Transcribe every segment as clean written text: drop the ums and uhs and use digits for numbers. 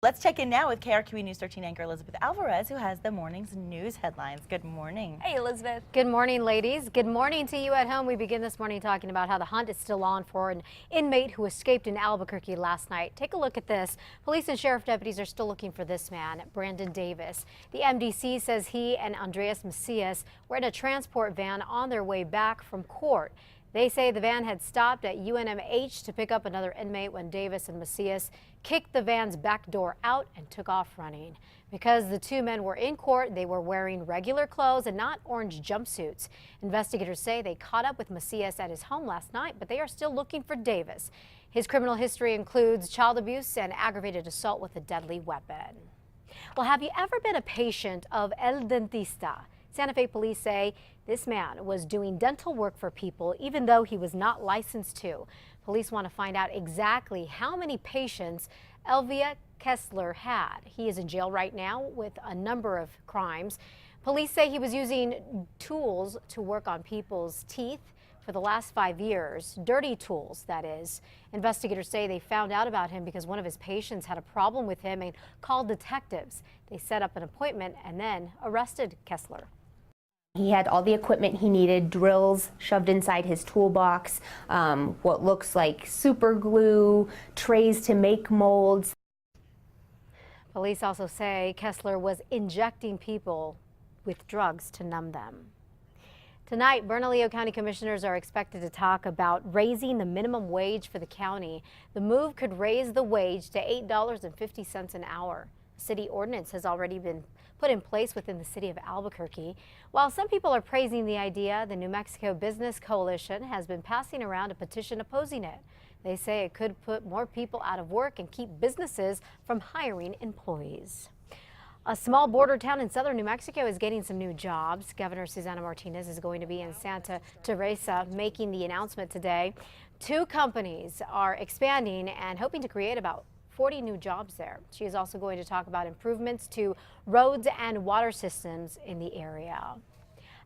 Let's check in now with KRQE News 13 anchor Elizabeth Alvarez, who has the morning's news headlines. Good morning. Hey, Elizabeth. Good morning, ladies. Good morning to you at home. We begin this morning talking about how the hunt is still on for an inmate who escaped in Albuquerque last night. Take a look at this. Police and sheriff deputies are still looking for this man, Brandon Davis. The MDC says he and Andres Macias were in a transport van on their way back from court. They say the van had stopped at UNMH to pick up another inmate when Davis and Macias kicked the van's back door out and took off running. Because the two men were in court, they were wearing regular clothes and not orange jumpsuits. Investigators say they caught up with Macias at his home last night, but they are still looking for Davis. His criminal history includes child abuse and aggravated assault with a deadly weapon. Well, have you ever been a patient of El Dentista? Santa Fe police say this man was doing dental work for people even though he was not licensed to. Police want to find out exactly how many patients Elvia Kessler had. He is in jail right now with a number of crimes. Police say he was using tools to work on people's teeth for the last 5 years. Dirty tools, that is. Investigators say they found out about him because one of his patients had a problem with him and called detectives. They set up an appointment and then arrested Kessler. He had all the equipment he needed, drills shoved inside his toolbox, what looks like super glue, trays to make molds. Police also say Kessler was injecting people with drugs to numb them. Tonight, Bernalillo County Commissioners are expected to talk about raising the minimum wage for the county. The move could raise the wage to $8.50 an hour. City ordinance has already been put in place within the city of Albuquerque. While some people are praising the idea, the New Mexico Business Coalition has been passing around a petition opposing it. They say it could put more people out of work and keep businesses from hiring employees. A small border town in southern New Mexico is getting some new jobs. Governor Susana Martinez is going to be in Santa Teresa making the announcement today. 2 companies are expanding and hoping to create about 40 new jobs there. She is also going to talk about improvements to roads and water systems in the area.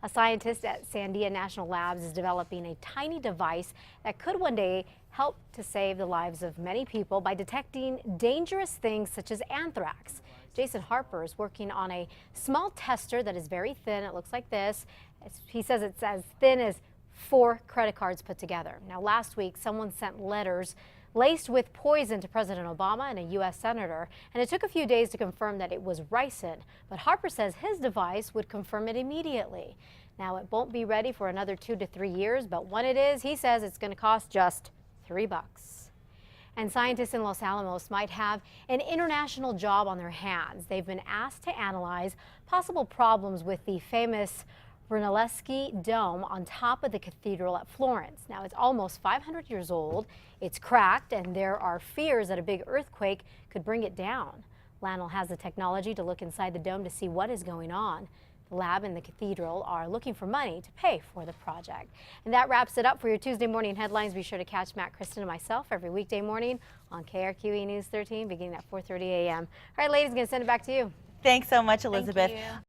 A scientist at Sandia National Labs is developing a tiny device that could one day help to save the lives of many people by detecting dangerous things such as anthrax. Jason Harper is working on a small tester that is very thin. It looks like this. He says it's as thin as 4 credit cards put together. Now, last week, someone sent letters laced with poison to President Obama and a U.S. senator, and it took a few days to confirm that it was ricin. But Harper says his device would confirm it immediately. Now, it won't be ready for another 2 to 3 years, but when it is, he says it's going to cost just $3. And scientists in Los Alamos might have an international job on their hands. They've been asked to analyze possible problems with the famous Brunelleschi Dome on top of the cathedral at Florence. Now, it's almost 500 years old. It's cracked, and there are fears that a big earthquake could bring it down. LANL has the technology to look inside the dome to see what is going on. The lab and the cathedral are looking for money to pay for the project. And that wraps it up for your Tuesday morning headlines. Be sure to catch Matt, Kristen, and myself every weekday morning on KRQE News 13 beginning at 4:30 a.m. All right, ladies, I'm going to send it back to you. Thanks so much, Elizabeth. Thank you.